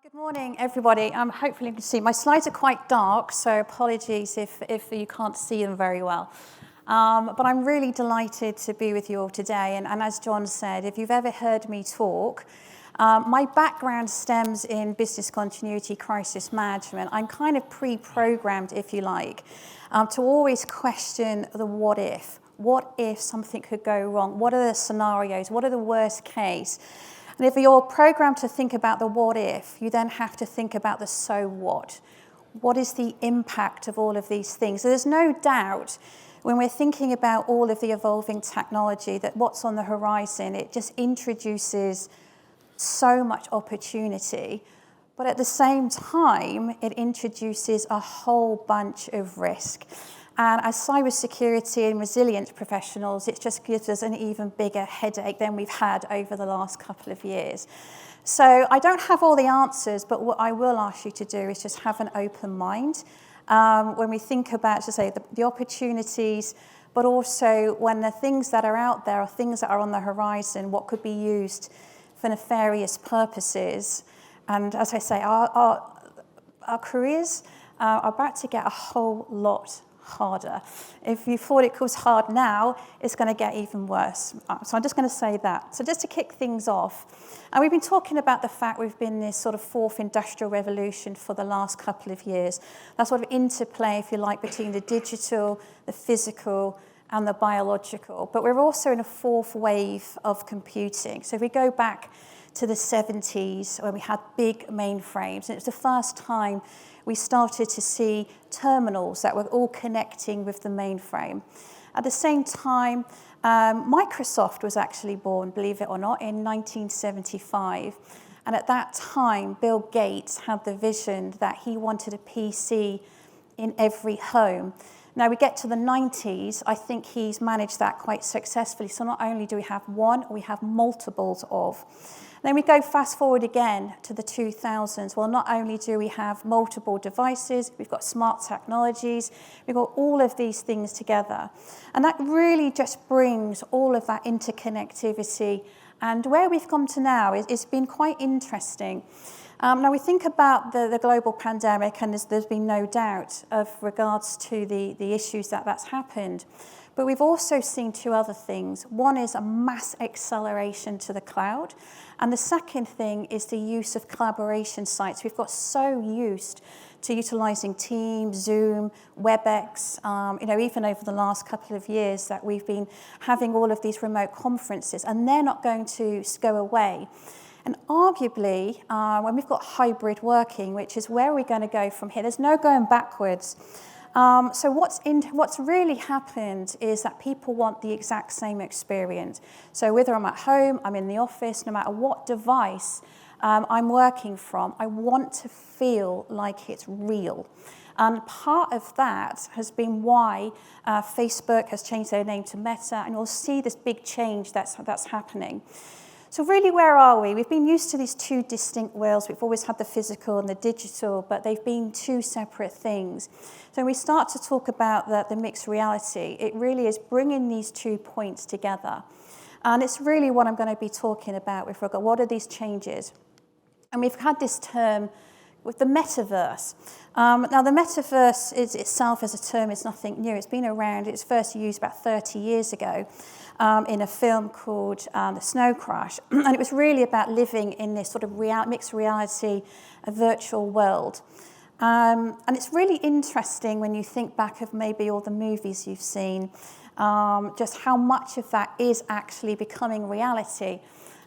Good morning, everybody. Hopefully you can see. My slides are quite dark, so apologies if you can't see them very well. But I'm really delighted to be with you all today. And as John said, if you've ever heard me talk, my background stems in business continuity crisis management. I'm kind of pre-programmed, if you like, to always question the what if. What if something could go wrong? What are the scenarios? What are the worst case? And if you're programmed to think about the what if, you then have to think about the so what. What is the impact of all of these things? So there's no doubt when we're thinking about all of the evolving technology that what's on the horizon, it just introduces so much opportunity. But at the same time, it introduces a whole bunch of risk. And as cybersecurity and resilience professionals, it just gives us an even bigger headache than we've had over the last couple of years. So I don't have all the answers, but what I will ask you to do is just have an open mind when we think about, to say, the opportunities, but also when the things that are out there are things that are on the horizon, what could be used for nefarious purposes. And as I say, our careers are about to get a whole lot harder. If you thought it was hard now, it's going to get even worse. So I'm just going to say that. So just to kick things off, and we've been talking about the fact we've been in this sort of fourth industrial revolution for the last couple of years. That sort of interplay, if you like, between the digital, the physical, and the biological. But we're also in a fourth wave of computing. So if we go back to the 70s when we had big mainframes, and it was the first time we started to see terminals that were all connecting with the mainframe. At the same time, Microsoft was actually born, believe it or not, in 1975. And at that time, Bill Gates had the vision that he wanted a PC in every home. Now we get to the 90s, I think he's managed that quite successfully. So not only do we have one, we have multiples of. Then we go fast forward again to the 2000s. Well, not only do we have multiple devices, we've got smart technologies, we've got all of these things together. And that really just brings all of that interconnectivity. And where we've come to now, it's been quite interesting. Now we think about the global pandemic, and there's been no doubt of regards to the issues that's happened. But we've also seen two other things. One is a mass acceleration to the cloud. And the second thing is the use of collaboration sites. We've got so used to utilizing Teams, Zoom, WebEx, even over the last couple of years that we've been having all of these remote conferences, and they're not going to go away. And arguably, when we've got hybrid working, which is where we're going to go from here, there's no going backwards. So what's really happened is that people want the exact same experience. So whether I'm at home, I'm in the office, no matter what device I'm working from, I want to feel like it's real. And part of that has been why Facebook has changed their name to Meta, and you'll see this big change that's happening. So really, where are we? We've been used to these two distinct worlds. We've always had the physical and the digital, but they've been two separate things. So when we start to talk about the mixed reality, it really is bringing these 2 points together. And it's really what I'm going to be talking about with regard, what are these changes? And we've had this term with the Metaverse. Now, the Metaverse itself as a term is nothing new. It's been around. It was first used about 30 years ago in a film called The Snow Crash. And it was really about living in this sort of mixed reality, a virtual world. And it's really interesting when you think back of maybe all the movies you've seen, just how much of that is actually becoming reality.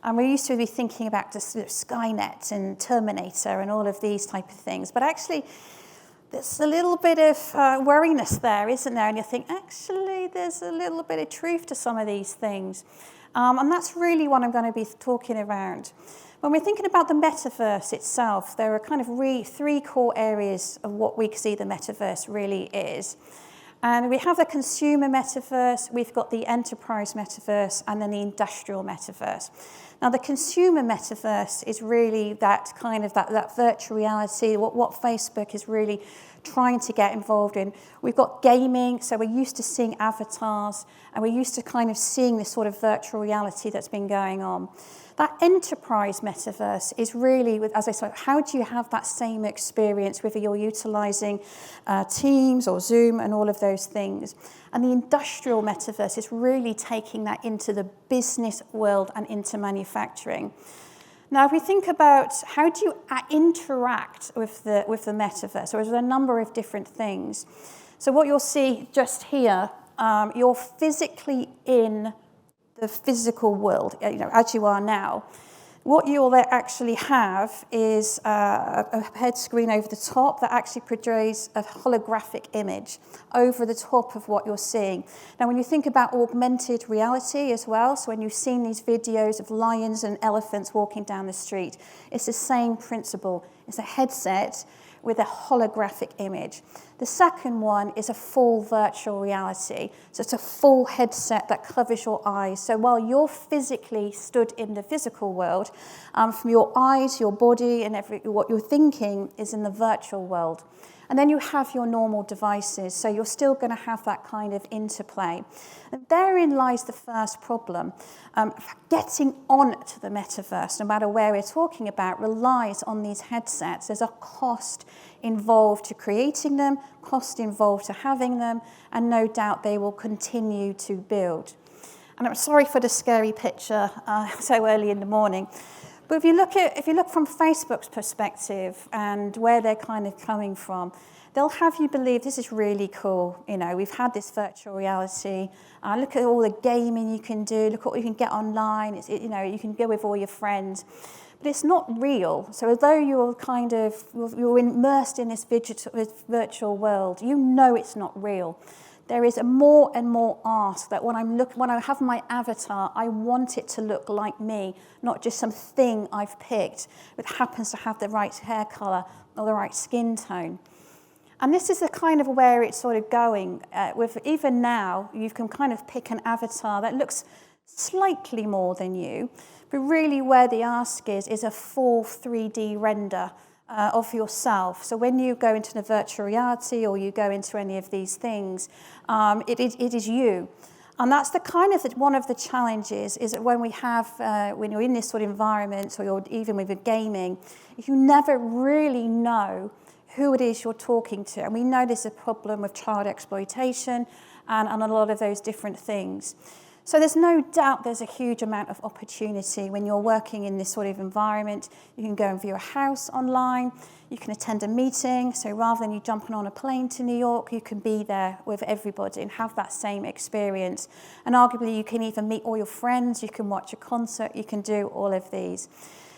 And we used to be thinking about just Skynet and Terminator and all of these type of things. But actually, there's a little bit of worriness there, isn't there? And you think, actually, there's a little bit of truth to some of these things. And that's really what I'm going to be talking around. When we're thinking about the Metaverse itself, there are kind of three core areas of what we see the Metaverse really is. And we have the consumer metaverse, we've got the enterprise metaverse, and then the industrial metaverse. Now, the consumer metaverse is really that kind of that virtual reality, what Facebook is really trying to get involved in. We've got gaming, so we're used to seeing avatars, and we're used to kind of seeing this sort of virtual reality that's been going on. That enterprise metaverse is really, as I said, how do you have that same experience, whether you're utilizing Teams or Zoom and all of those things. And the industrial metaverse is really taking that into the business world and into manufacturing. Now, if we think about how do you interact with the metaverse, there's a number of different things. So what you'll see just here, you're physically in the physical world, as you are now. What you'll actually have is a head screen over the top that actually portrays a holographic image over the top of what you're seeing. Now, when you think about augmented reality as well, so when you've seen these videos of lions and elephants walking down the street, it's the same principle. It's a headset with a holographic image. The second one is a full virtual reality. So it's a full headset that covers your eyes. So while you're physically stood in the physical world, from your eyes, your body, and what you're thinking is in the virtual world. And then you have your normal devices, so you're still going to have that kind of interplay. And therein lies the first problem. Getting onto the metaverse, no matter where we're talking about, relies on these headsets. There's a cost involved to creating them, cost involved to having them, and no doubt they will continue to build. And I'm sorry for the scary picture so early in the morning. But if you look from Facebook's perspective and where they're kind of coming from, they'll have you believe this is really cool. We've had this virtual reality. Look at all the gaming you can do. Look at what you can get online. You can go with all your friends. But it's not real. So although you're immersed in this virtual world, it's not real. There is a more and more ask that when I have my avatar, I want it to look like me, not just something I've picked that happens to have the right hair color or the right skin tone. And this is the kind of where it's sort of going. With even now, you can kind of pick an avatar that looks slightly more than you, but really where the ask is a full 3D render of yourself. So when you go into the virtual reality or you go into any of these things, it is you. And that's the kind of one of the challenges is that when you're in this sort of environment or you're even with gaming, you never really know who it is you're talking to. And we know there's a problem with child exploitation and a lot of those different things. So there's no doubt there's a huge amount of opportunity when you're working in this sort of environment. You can go and view a house online. You can attend a meeting. So rather than you jumping on a plane to New York, you can be there with everybody and have that same experience. And arguably, you can even meet all your friends. You can watch a concert. You can do all of these.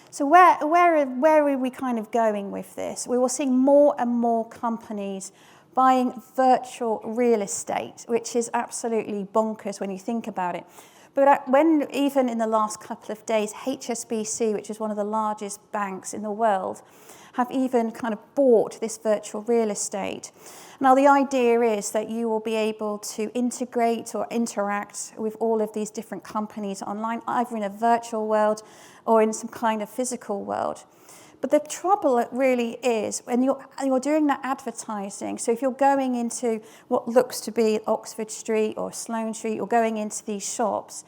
So where are we kind of going with this? We will see more and more companies buying virtual real estate, which is absolutely bonkers when you think about it. But when even in the last couple of days, HSBC, which is one of the largest banks in the world, have even kind of bought this virtual real estate. Now, the idea is that you will be able to integrate or interact with all of these different companies online, either in a virtual world or in some kind of physical world. But the trouble it really is when you're doing that advertising. So if you're going into what looks to be Oxford Street or Sloane Street, or going into these shops,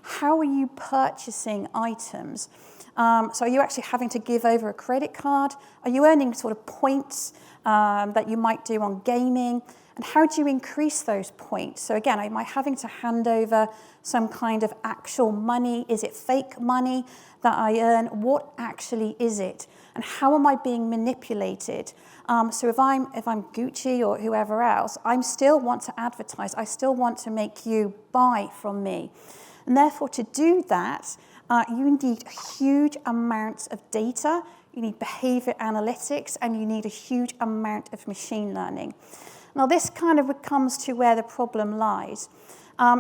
how are you purchasing items? So are you actually having to give over a credit card? Are you earning sort of points that you might do on gaming? And how do you increase those points? So again, am I having to hand over some kind of actual money? Is it fake money that I earn? What actually is it? And how am I being manipulated? So if I'm Gucci or whoever else, I still want to advertise. I still want to make you buy from me. And therefore, to do that, you need huge amounts of data. You need behavior analytics, and you need a huge amount of machine learning. Now, this kind of comes to where the problem lies,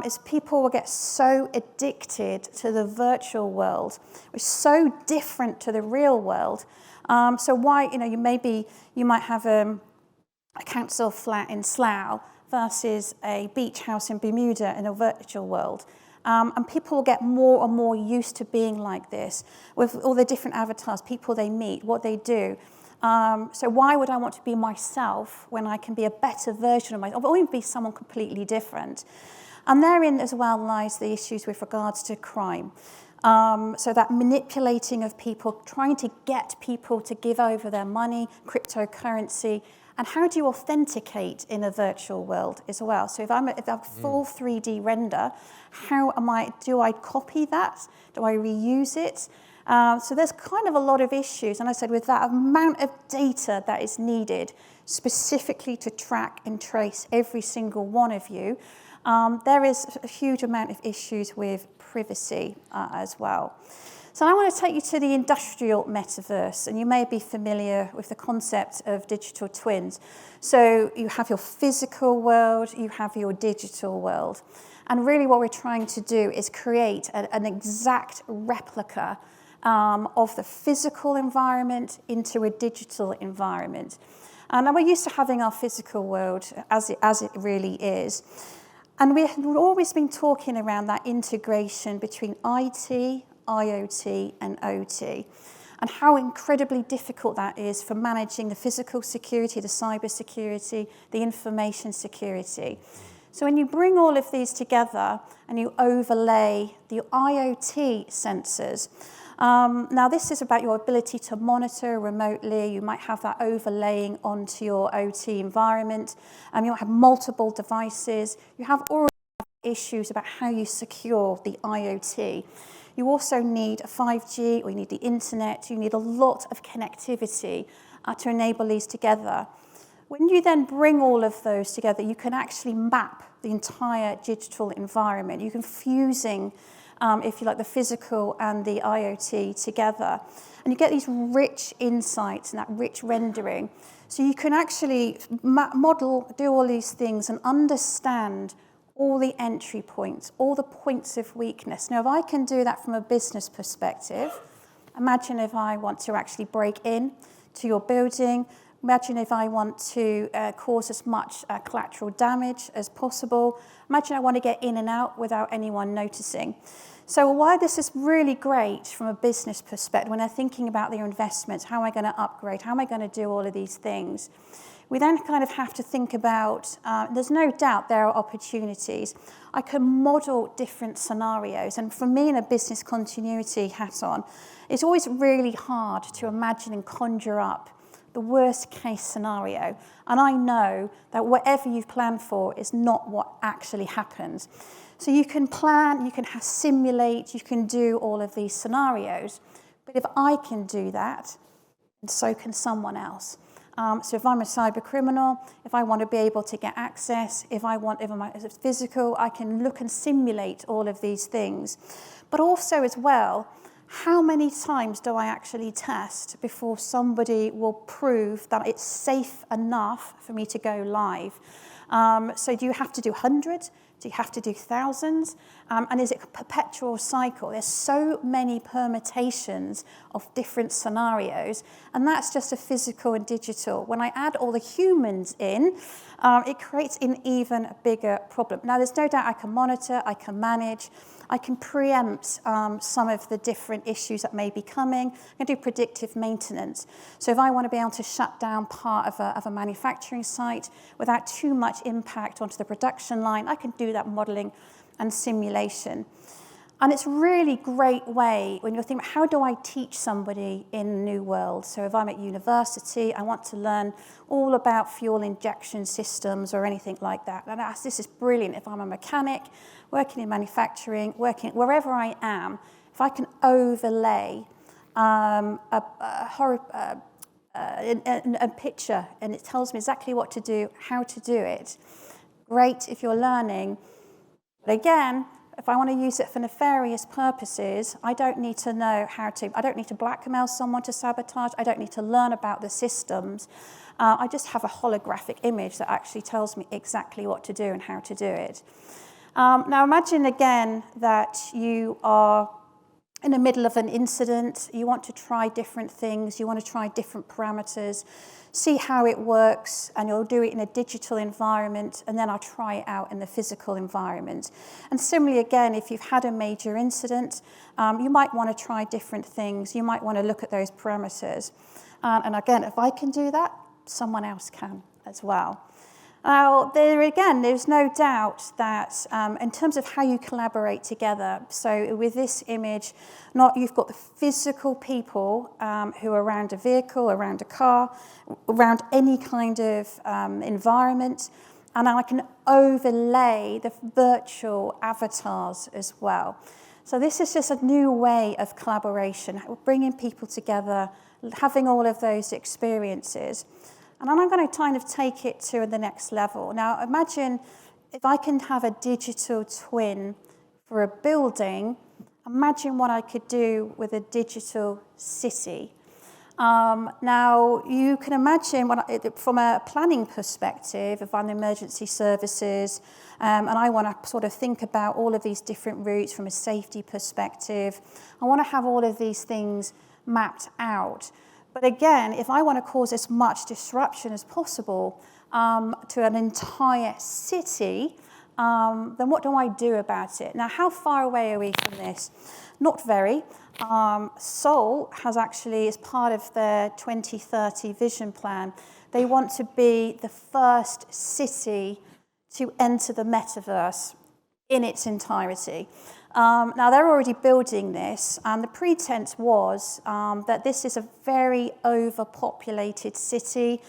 is people will get so addicted to the virtual world, which is so different to the real world. So why, you might have a council flat in Slough versus a beach house in Bermuda in a virtual world. And people will get more and more used to being like this with all the different avatars, people they meet, what they do. So why would I want to be myself when I can be a better version of myself, or even be someone completely different? And therein as well lies the issues with regards to crime. So that manipulating of people, trying to get people to give over their money, cryptocurrency, and how do you authenticate in a virtual world as well? So if I'm a full 3D render, do I copy that? Do I reuse it? So there's kind of a lot of issues. And I said with that amount of data that is needed specifically to track and trace every single one of you, there is a huge amount of issues with privacy as well. So I want to take you to the industrial metaverse, and you may be familiar with the concept of digital twins. So you have your physical world, you have your digital world. And really what we're trying to do is create an exact replica of the physical environment into a digital environment. Now we're used to having our physical world as it really is. And we've always been talking around that integration between IT, IoT and OT, and how incredibly difficult that is for managing the physical security, the cyber security, the information security. So when you bring all of these together and you overlay the IoT sensors, now this is about your ability to monitor remotely. You might have that overlaying onto your OT environment. You might have multiple devices. You have already issues about how you secure the IoT. You also need a 5G, or you need the internet. You need a lot of connectivity to enable these together. When you then bring all of those together, you can actually map the entire digital environment. You can fusing, if you like, the physical and the IoT together. And you get these rich insights and that rich rendering. So you can actually model, do all these things and understand all the entry points, all the points of weakness. Now, if I can do that from a business perspective, imagine if I want to actually break in to your building. Imagine if I want to cause as much collateral damage as possible. Imagine I want to get in and out without anyone noticing. So why this is really great from a business perspective, when they're thinking about their investments, how am I going to upgrade, how am I going to do all of these things? We then kind of have to think about, there's no doubt there are opportunities. I can model different scenarios. And for me, in a business continuity hat on, it's always really hard to imagine and conjure up the worst case scenario. And I know that whatever you've planned for is not what actually happens. So you can plan, you can simulate, you can do all of these scenarios. But if I can do that, so can someone else. So if I'm a cyber criminal, if I want to be able to get access, if it's physical, I can look and simulate all of these things. But also as well, how many times do I actually test before somebody will prove that it's safe enough for me to go live? So do you have to do hundreds? Do you have to do thousands? And is it a perpetual cycle? There's so many permutations of different scenarios, and that's just a physical and digital. When I add all the humans in, it creates an even bigger problem. Now, there's no doubt I can monitor, I can manage, I can preempt some of the different issues that may be coming. I can do predictive maintenance. So if I want to be able to shut down part of a manufacturing site without too much impact onto the production line, I can do that modeling and simulation. And it's a really great way when you're thinking, how do I teach somebody in a new world? So if I'm at university, I want to learn all about fuel injection systems or anything like that. And this is brilliant. If I'm a mechanic, working in manufacturing, working wherever I am, if I can overlay a picture and it tells me exactly what to do, how to do it, great if you're learning. But again, if I want to use it for nefarious purposes, I don't need to know I don't need to blackmail someone to sabotage. I don't need to learn about the systems. I just have a holographic image that actually tells me exactly what to do and how to do it. Now imagine again that you are in the middle of an incident, you want to try different things, you want to try different parameters, see how it works, and you'll do it in a digital environment, and then I'll try it out in the physical environment. And similarly, again, if you've had a major incident, you might want to try different things, you might want to look at those parameters. And again, if I can do that, someone else can as well. Now, there's no doubt that in terms of how you collaborate together, so with this image, you've got the physical people who are around a vehicle, around a car, around any kind of environment, and I can overlay the virtual avatars as well. So this is just a new way of collaboration, bringing people together, having all of those experiences. And then I'm going to kind of take it to the next level. Now, imagine if I can have a digital twin for a building, imagine what I could do with a digital city. Now, you can imagine, from a planning perspective, if I'm emergency services, and I want to sort of think about all of these different routes from a safety perspective, I want to have all of these things mapped out. But again, if I want to cause as much disruption as possible to an entire city, then what do I do about it? Now, how far away are we from this? Not very. Seoul has actually, as part of their 2030 vision plan, they want to be the first city to enter the Metaverse in its entirety. Now, they're already building this, and the pretense was that this is a very overpopulated city,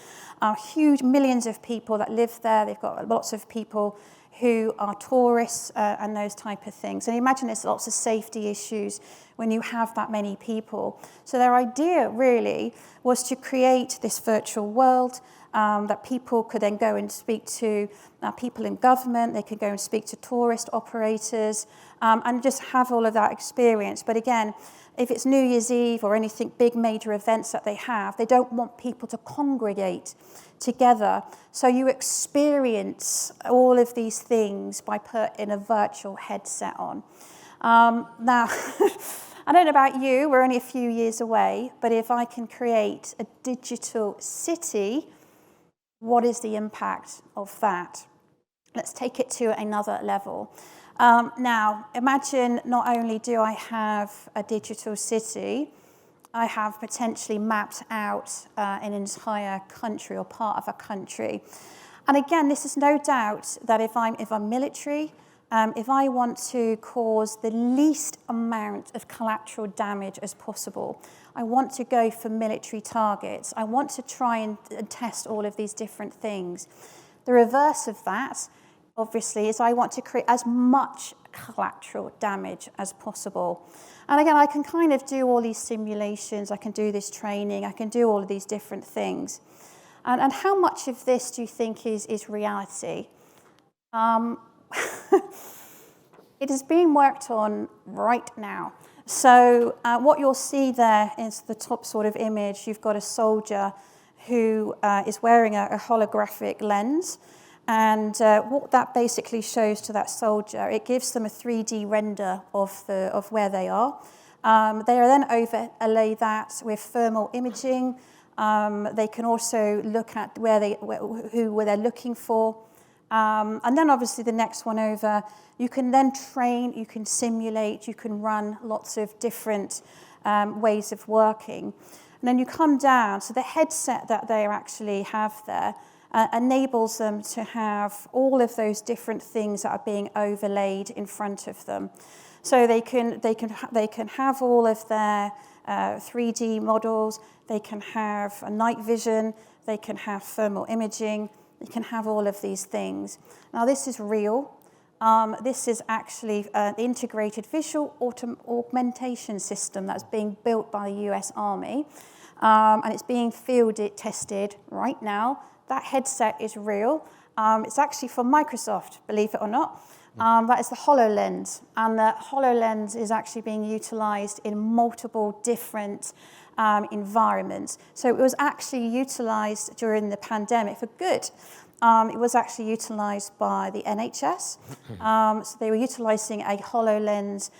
huge millions of people that live there. They've got lots of people who are tourists and those type of things. And imagine there's lots of safety issues when you have that many people. So their idea really was to create this virtual world that people could then go and speak to people in government, they could go and speak to tourist operators, and just have all of that experience. But again, if it's New Year's Eve or anything big major events that they have, they don't want people to congregate together. So you experience all of these things by putting a virtual headset on. Now, I don't know about you, we're only a few years away, but if I can create a digital city, what is the impact of that? Let's take it to another level. Now, imagine not only do I have a digital city, I have potentially mapped out an entire country or part of a country. And again, this is no doubt that if I'm military, if I want to cause the least amount of collateral damage as possible, I want to go for military targets. I want to try and test all of these different things. The reverse of that, obviously, is I want to create as much collateral damage as possible. And again, I can kind of do all these simulations, I can do this training, I can do all of these different things. And how much of this do you think is reality? It is being worked on right now. So what you'll see there is the top sort of image. You've got a soldier who is wearing a holographic lens. And what that basically shows to that soldier, it gives them a 3D render of where they are. They are then overlay that with thermal imaging. They can also look at who they're looking for. And then obviously the next one over, you can then train, you can simulate, you can run lots of different ways of working. And then you come down, so the headset that they actually have there enables them to have all of those different things that are being overlaid in front of them. So they can have all of their 3D models, they can have a night vision, they can have thermal imaging, they can have all of these things. Now this is real. This is actually an integrated visual augmentation system that's being built by the US Army, and it's being field tested right now. That headset is real. It's actually from Microsoft, believe it or not. That is the HoloLens, and the HoloLens is actually being utilized in multiple different environments. So it was actually utilized during the pandemic for good. It was actually utilized by the NHS. So they were utilizing a HoloLens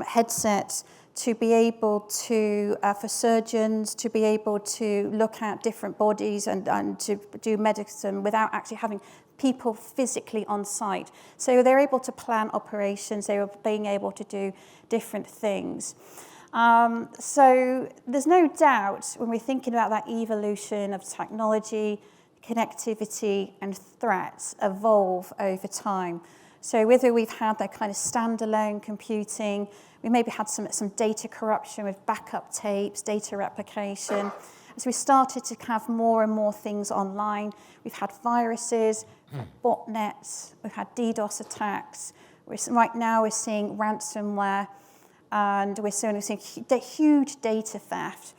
headset to be able to, for surgeons, to be able to look at different bodies and to do medicine without actually having people physically on site. So they're able to plan operations, they were being able to do different things. So there's no doubt when we're thinking about that evolution of technology, connectivity and threats evolve over time. So whether we've had that kind of standalone computing, we maybe had some data corruption with backup tapes, data replication. As we started to have more and more things online, we've had viruses, botnets, we've had DDoS attacks. Right now we're seeing ransomware, and we're seeing huge data theft.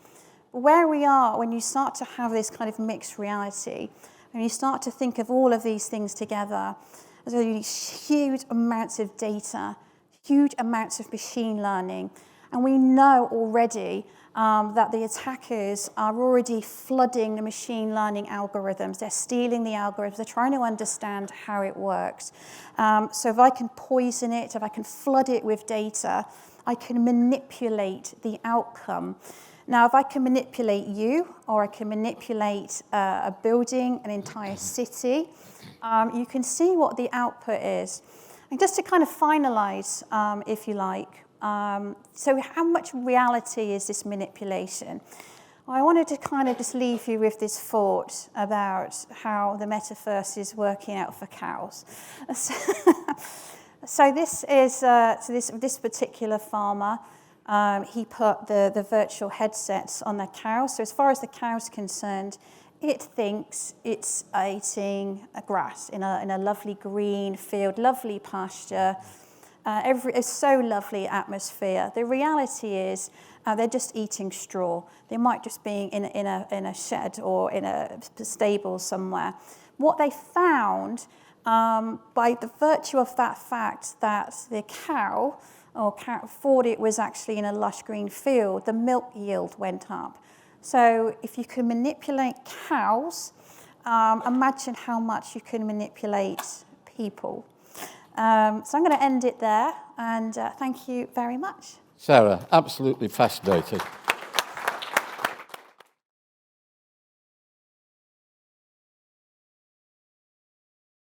Where we are, when you start to have this kind of mixed reality, and you start to think of all of these things together, there's huge amounts of data, huge amounts of machine learning, and we know already that the attackers are already flooding the machine learning algorithms. They're stealing the algorithms. They're trying to understand how it works. So if I can poison it, if I can flood it with data, I can manipulate the outcome. Now, if I can manipulate you, or I can manipulate a building, an entire city, you can see what the output is. And just to kind of finalize, if you like, so how much reality is this manipulation? Well, I wanted to kind of just leave you with this thought about how the Metaverse is working out for cows. So this is this particular farmer. He put the virtual headsets on the cows. So as far as the cow's concerned, it thinks it's eating grass in a lovely green field, lovely pasture. It's so lovely atmosphere. The reality is they're just eating straw. They might just be in a shed or in a stable somewhere. What they found, by the virtue of that fact that the cow thought it was actually in a lush green field, the milk yield went up. So if you can manipulate cows, imagine how much you can manipulate people. So I'm going to end it there, and thank you very much. Sarah, absolutely fascinating.